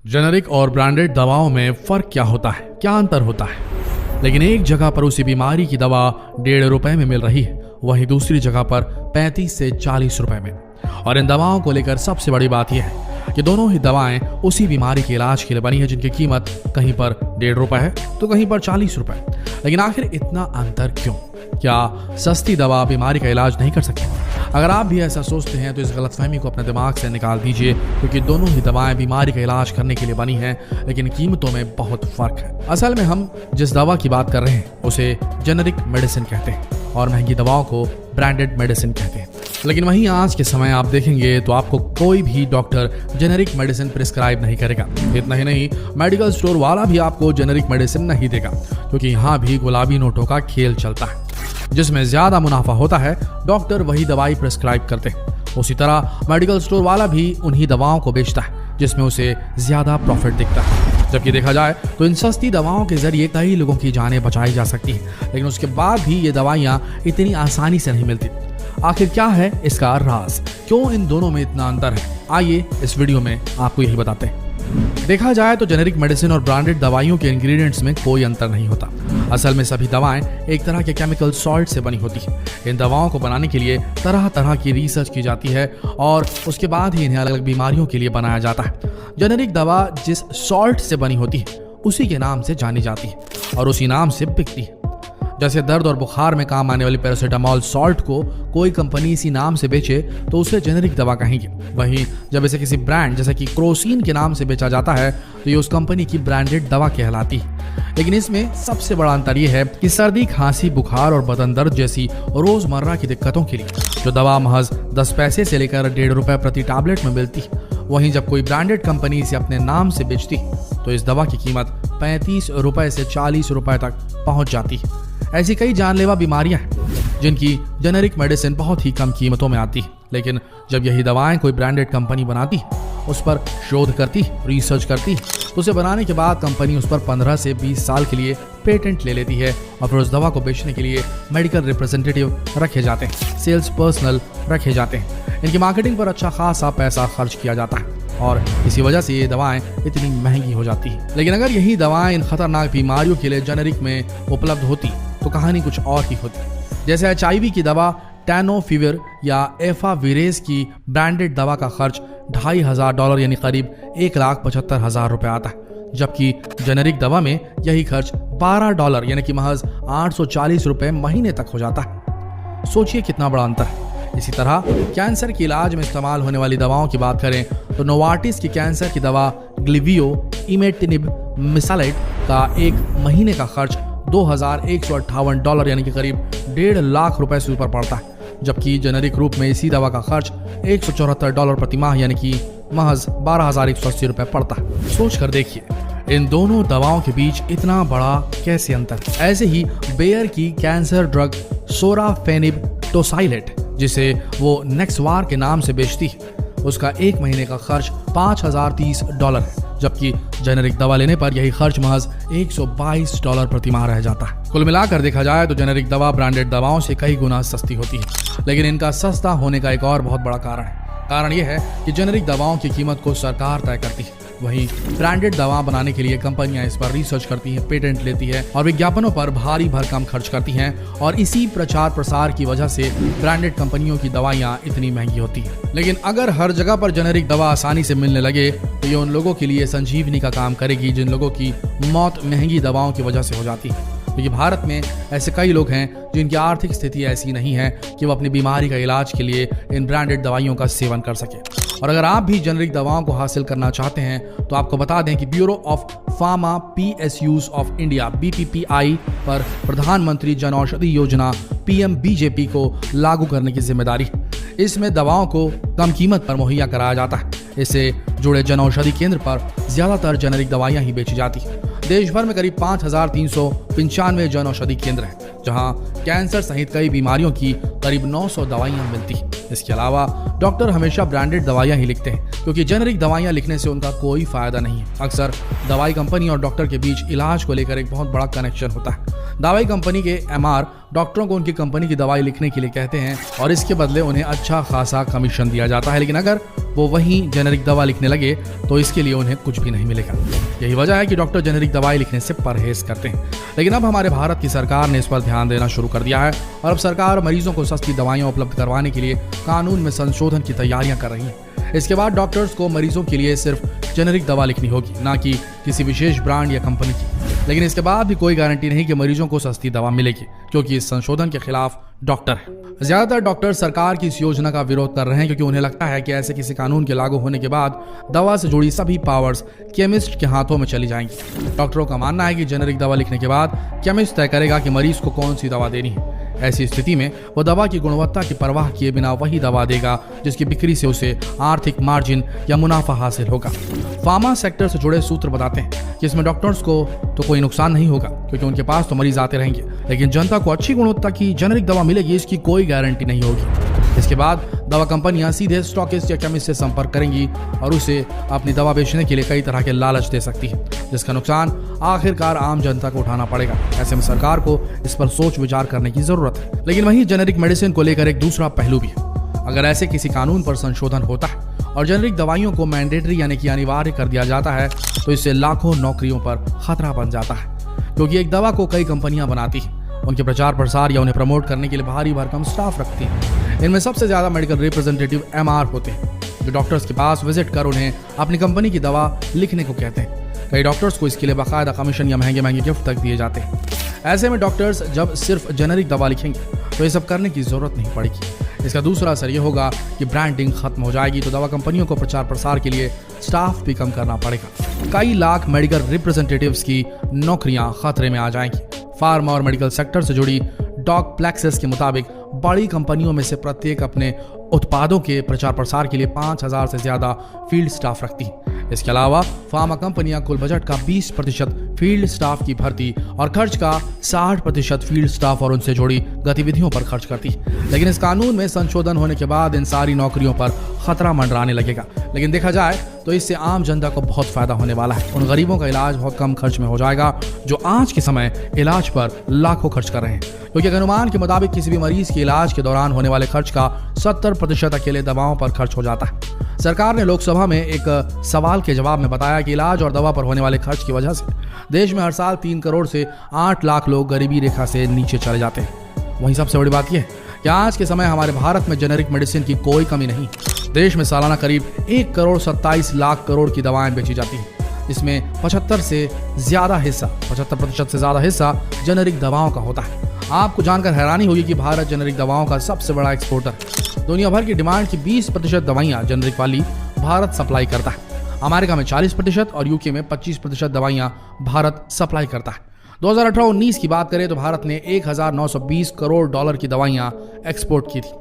Generic और branded दवाओं में फर्क क्या होता है, क्या अंतर होता है? लेकिन एक जगह पर उसी बीमारी की दवा 1.5 रुपए में मिल रही है, वहीं दूसरी जगह पर 35 से 40 रुपए में। और इन दवाओं को लेकर सबसे बड़ी बात यह है कि दोनों ही दवाएं उसी बीमारी के इलाज के लिए बनी है, जिनकी कीमत कहीं पर 1.5 रुपए है तो कहीं पर 40 रुपए। लेकिन आखिर इतना अंतर क्यों? क्या सस्ती दवा बीमारी का इलाज नहीं कर सकती? अगर आप भी ऐसा सोचते हैं तो इस गलतफहमी को अपने दिमाग से निकाल दीजिए, क्योंकि दोनों ही दवाएं बीमारी का इलाज करने के लिए बनी हैं, लेकिन कीमतों में बहुत फर्क है। असल में हम जिस दवा की बात कर रहे हैं उसे जेनेरिक मेडिसिन कहते हैं और महंगी दवाओं को ब्रांडेड मेडिसिन कहते हैं। लेकिन वहीं आज के समय आप देखेंगे तो आपको कोई भी डॉक्टर जेनेरिक मेडिसिन प्रिस्क्राइब नहीं करेगा। इतना ही नहीं, मेडिकल स्टोर वाला भी आपको जेनेरिक मेडिसिन नहीं देगा, क्योंकि यहाँ भी गुलाबी नोटों का खेल चलता है। जिसमें ज्यादा मुनाफा होता है, डॉक्टर वही दवाई प्रिस्क्राइब करते हैं। उसी तरह मेडिकल स्टोर वाला भी उन्हीं दवाओं को बेचता है जिसमें उसे ज्यादा प्रॉफिट दिखता है। जबकि देखा जाए तो इन सस्ती दवाओं के जरिए कई लोगों की जानें बचाई जा सकती है, लेकिन उसके बाद भी ये दवाइयाँ इतनी आसानी से नहीं मिलती। आखिर क्या है इसका राज? क्यों इन दोनों में इतना अंतर है? आइए इस वीडियो में आपको यही बताते हैं। देखा जाए तो जेनेरिक मेडिसिन और ब्रांडेड दवाइयों के इंग्रेडिएंट्स में कोई अंतर नहीं होता। असल में सभी दवाएं एक तरह के केमिकल सॉल्ट से बनी होती है। इन दवाओं को बनाने के लिए तरह तरह की रिसर्च की जाती है और उसके बाद ही इन्हें अलग अलग बीमारियों के लिए बनाया जाता है। जेनेरिक दवा जिस सॉल्ट से बनी होती है उसी के नाम से जानी जाती है और उसी नाम से बिकती है। जैसे दर्द और बुखार में काम आने वाली पैरासिटामोल सॉल्ट को कोई कंपनी इसी नाम से बेचे तो उसे जेनेरिक दवा कहेंगे। वहीं जब इसे किसी ब्रांड जैसे कि क्रोसिन के नाम से बेचा जाता है तो ये उस कंपनी की ब्रांडेड दवा कहलाती है। लेकिन इसमें सबसे बड़ा अंतर यह है कि सर्दी, खांसी, बुखार और बदन दर्द जैसी रोजमर्रा की दिक्कतों के लिए जो दवा महज 10 पैसे से लेकर 1.5 रुपए प्रति टैबलेट में मिलती है, वहीं जब कोई ब्रांडेड कंपनी इसे अपने नाम से बेचती तो इस दवा की कीमत 35 रुपए से 40 रुपए तक पहुंच जाती है। ऐसी कई जानलेवा बीमारियां हैं जिनकी जेनेरिक मेडिसिन बहुत ही कम कीमतों में आती है, लेकिन जब यही दवाएं कोई ब्रांडेड कंपनी बनाती है, उस पर शोध करती, रिसर्च करती, तो उसे बनाने के बाद कंपनी उस पर 15 से 20 साल के लिए पेटेंट ले लेती है और फिर उस दवा को बेचने के लिए मेडिकल रिप्रेजेंटेटिव रखे जाते हैं, सेल्स पर्सनल रखे जाते हैं। इनकी मार्केटिंग पर अच्छा खासा पैसा खर्च किया जाता है और इसी वजह से ये दवाएं इतनी महंगी हो जाती है। लेकिन अगर यही दवाएं इन खतरनाक बीमारियों के लिए जेनेरिक में उपलब्ध होती तो कहानी कुछ और ही होती। जैसे HIV की दवा टैनोफिविर या एफाविरेज की ब्रांडेड दवा का खर्च $2,500 यानी करीब $1,75,000 रुपए आता है, जबकि जेनेरिक दवा में यही खर्च $12 यानी कि महज $840 रुपए महीने तक हो जाता है। सोचिए कितना बड़ा अंतर है। इसी तरह कैंसर के इलाज में इस्तेमाल होने वाली दवाओं की बात करें तो नोवार्टिस की कैंसर की दवा ग्लिवियो इमेटिनिब मिसालाइट का एक महीने का खर्च $2,158 यानी कि करीब $1.5 लाख रुपए से ऊपर पड़ता है, जबकि जेनेरिक रूप में इसी दवा का खर्च $174 प्रति माह यानी कि महज $12,180 रुपए पड़ता है। सोच कर देखिए इन दोनों दवाओं के बीच इतना बड़ा कैसे अंतर है। ऐसे ही बेयर की कैंसर ड्रग सोराफेनिब टोसाइलेट, जिसे वो नेक्सवार के नाम से बेचती है, उसका एक महीने का खर्च $5,030 है, जबकि जेनेरिक दवा लेने पर यही खर्च महज $122 प्रति माह रह जाता है। कुल मिलाकर देखा जाए तो जेनेरिक दवा ब्रांडेड दवाओं से कई गुना सस्ती होती है, लेकिन इनका सस्ता होने का एक और बहुत बड़ा कारण यह है कि जेनेरिक दवाओं की कीमत को सरकार तय करती है, वहीं ब्रांडेड दवा बनाने के लिए कंपनियां इस पर रिसर्च करती हैं, पेटेंट लेती है और विज्ञापनों पर भारी भरकम खर्च करती हैं, और इसी प्रचार प्रसार की वजह से ब्रांडेड कंपनियों की दवाइयां इतनी महंगी होती हैं। लेकिन अगर हर जगह पर जेनेरिक दवा आसानी से मिलने लगे तो ये उन लोगों के लिए संजीवनी का काम करेगी जिन लोगों की मौत महंगी दवाओं की वजह से हो जाती है। क्योंकि भारत में ऐसे कई लोग हैं जिनकी आर्थिक स्थिति ऐसी नहीं है कि वो अपनी बीमारी का इलाज के लिए इन ब्रांडेड दवाइयों का सेवन कर सके। और अगर आप भी जेनेरिक दवाओं को हासिल करना चाहते हैं तो आपको बता दें कि bureau of pharma PSUs of India BPPI पर प्रधानमंत्री जन औषधि योजना PMBJP को लागू करने की जिम्मेदारी। इसमें दवाओं को कम कीमत पर मुहैया कराया जाता है। इससे जुड़े जन औषधि केंद्र पर ज्यादातर जेनेरिक दवाइयां ही बेची जाती हैं। देश भर में करीब 5,395 जन औषधि केंद्र हैं, जहां कैंसर सहित कई बीमारियों की करीब 900 दवाइयां मिलती हैं। इसके अलावा डॉक्टर हमेशा ब्रांडेड दवाइयां ही लिखते हैं, क्योंकि जेनेरिक दवाइयां लिखने से उनका कोई फायदा नहीं है। अक्सर दवाई कंपनी और डॉक्टर के बीच इलाज को लेकर एक बहुत बड़ा कनेक्शन होता है। दवाई कंपनी के MR डॉक्टरों को उनकी कंपनी की दवाई लिखने के लिए कहते हैं और इसके बदले उन्हें अच्छा खासा कमीशन दिया जाता है। लेकिन अगर वो वही जेनेरिक दवा लिखने लगे तो इसके लिए उन्हें कुछ भी नहीं मिलेगा। यही वजह है कि डॉक्टर जेनेरिक दवाई लिखने से परहेज करते हैं। लेकिन अब हमारे भारत की सरकार ने इस पर ध्यान देना शुरू कर दिया है और अब सरकार मरीजों को सस्ती दवाइयां उपलब्ध करवाने के लिए कानून में संशोधन की तैयारियां कर रही है। इसके बाद डॉक्टर्स को मरीजों के लिए सिर्फ जेनेरिक दवा लिखनी होगी, ना कि किसी विशेष ब्रांड या कंपनी की। लेकिन इसके बाद भी कोई गारंटी नहीं कि मरीजों को सस्ती दवा मिलेगी, क्योंकि इस संशोधन के खिलाफ डॉक्टर है। ज्यादातर डॉक्टर सरकार की इस योजना का विरोध कर रहे हैं, क्योंकि उन्हें लगता है कि ऐसे किसी कानून के लागू होने के बाद दवा से जुड़ी सभी पावर्स केमिस्ट के हाथों में चली जाएंगी। डॉक्टरों का मानना है कि जेनेरिक दवा लिखने के बाद केमिस्ट तय करेगा कि मरीज को कौन सी दवा देनी है। ऐसी स्थिति में वो दवा की गुणवत्ता की परवाह किए बिना वही दवा देगा जिसकी बिक्री से उसे आर्थिक मार्जिन या मुनाफा हासिल होगा। फार्मा सेक्टर से जुड़े सूत्र बताते हैं कि इसमें डॉक्टर्स को तो कोई नुकसान नहीं होगा, क्योंकि उनके पास तो मरीज आते रहेंगे, लेकिन जनता को अच्छी गुणवत्ता की जेनेरिक दवा मिलेगी, इसकी कोई गारंटी नहीं होगी। इसके बाद दवा कंपनियां सीधे स्टॉकिस्ट या केमिस्ट से संपर्क करेंगी और उसे अपनी दवा बेचने के लिए कई तरह के लालच दे सकती है, जिसका नुकसान आखिरकार आम जनता को उठाना पड़ेगा। ऐसे में सरकार को इस पर सोच विचार करने की जरूरत है। लेकिन वहीं जेनेरिक मेडिसिन को लेकर एक दूसरा पहलू भी है। अगर ऐसे किसी कानून पर संशोधन होता है और जेनेरिक दवाइयों को मैंडेटरी यानी कि अनिवार्य कर दिया जाता है, तो इससे लाखों नौकरियों पर खतरा बन जाता है, क्योंकि एक दवा को कई कंपनियां बनाती हैं, उनके प्रचार प्रसार या उन्हें प्रमोट करने के लिए भारी भरकम स्टाफ रखती हैं। इनमें सबसे ज्यादा मेडिकल रिप्रेजेंटेटिव MR होते हैं, जो डॉक्टर्स के पास विजिट कर उन्हें अपनी कंपनी की दवा लिखने को कहते हैं। कई डॉक्टर्स को इसके लिए बाकायदा कमीशन या महंगे महंगे गिफ्ट तक दिए जाते हैं। ऐसे में डॉक्टर्स जब सिर्फ जेनेरिक दवा लिखेंगे तो ये सब करने की जरूरत नहीं पड़ेगी। इसका दूसरा असर ये होगा कि ब्रांडिंग खत्म हो जाएगी, तो दवा कंपनियों को प्रचार प्रसार के लिए स्टाफ भी कम करना पड़ेगा। कई लाख मेडिकल रिप्रेजेंटेटिव्स की नौकरियां खतरे में आ जाएंगी। फार्मा और मेडिकल सेक्टर से जुड़ी डॉक प्लेक्सेस के मुताबिक बड़ी कंपनियों में से प्रत्येक अपने उत्पादों के प्रचार प्रसार के लिए 5000 से ज्यादा फील्ड स्टाफ रखती है। इसके अलावा फार्मा कंपनियां कुल बजट का 20% फील्ड स्टाफ की भर्ती और खर्च का 60% फील्ड स्टाफ और उनसे जुड़ी गतिविधियों पर खर्च करती है। लेकिन इस कानून में संशोधन होने के बाद इन सारी नौकरियों पर खतरा मंडराने लगेगा। लेकिन देखा जाए तो इससे आम जनता को बहुत फायदा होने वाला है। उन गरीबों का इलाज बहुत कम खर्च में हो जाएगा, जो आज के समय इलाज पर लाखों खर्च कर रहे हैं, क्योंकि अनुमान के मुताबिक किसी भी मरीज के इलाज के दौरान होने वाले खर्च का 70% अकेले दवाओं पर खर्च हो जाता है। सरकार ने लोकसभा में एक सवाल के जवाब में बताया कि इलाज और दवा पर होने वाले खर्च की वजह से देश में हर साल 3 करोड़ से 8 लाख लोग गरीबी रेखा से नीचे चले जाते हैं। वहीं सबसे बड़ी बात यह है कि आज के समय हमारे भारत में जेनेरिक मेडिसिन की कोई कमी नहीं। देश में सालाना करीब 1 करोड़ 27 लाख करोड़ की दवाएं बेची जाती हैं। इसमें 75% से ज्यादा हिस्सा जेनेरिक दवाओं का होता है। आपको जानकर हैरानी होगी कि भारत जेनेरिक दवाओं का सबसे बड़ा एक्सपोर्टर है। दुनिया भर की डिमांड की 20% दवाइयां जेनेरिक वाली भारत सप्लाई करता है। अमेरिका में 40% और यूके में 25% दवाइयां भारत सप्लाई करता है। 2018-19 की बात करें तो भारत ने 1920 करोड़ डॉलर की दवाइयां एक्सपोर्ट की थी।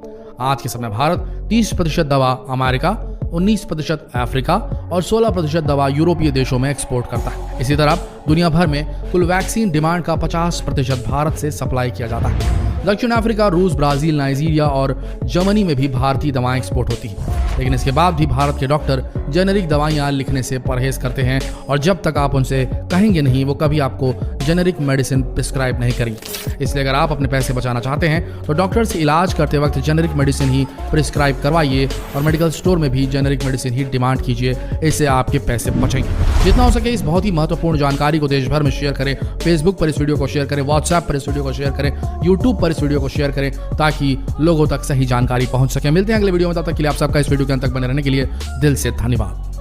आज के समय भारत 30% दवा अमेरिका, 19% अफ्रीका और 16% दवा यूरोपीय देशों में एक्सपोर्ट करता है। इसी तरह दुनिया भर में कुल वैक्सीन डिमांड का 50% भारत से सप्लाई किया जाता है। दक्षिण अफ्रीका, रूस, ब्राजील, नाइजीरिया और जर्मनी में भी भारतीय दवाएं एक्सपोर्ट होती हैं। लेकिन इसके बाद भी भारत के डॉक्टर जेनेरिक दवाइयां लिखने से परहेज करते हैं, और जब तक आप उनसे कहेंगे नहीं, वो कभी आपको जेनेरिक मेडिसिन प्रिस्क्राइब नहीं करेंगे। इसलिए अगर आप अपने पैसे बचाना चाहते हैं तो डॉक्टर से इलाज करते वक्त जेनेरिक मेडिसिन ही प्रिस्क्राइब करवाइए और मेडिकल स्टोर में भी जेनेरिक मेडिसिन ही डिमांड कीजिए। इससे आपके पैसे बचेंगे। जितना हो सके इस बहुत ही महत्वपूर्ण जानकारी को देश भर में शेयर करें। फेसबुक पर इस वीडियो को शेयर करें, व्हाट्सएप पर इस वीडियो को शेयर करें, यूट्यूब पर इस वीडियो को शेयर करें, ताकि लोगों तक सही जानकारी पहुंच सके। मिलते हैं अगले वीडियो में, तब तक के लिए आप सबका इस वीडियो के अंत तक बने रहने के लिए दिल से धन्यवाद।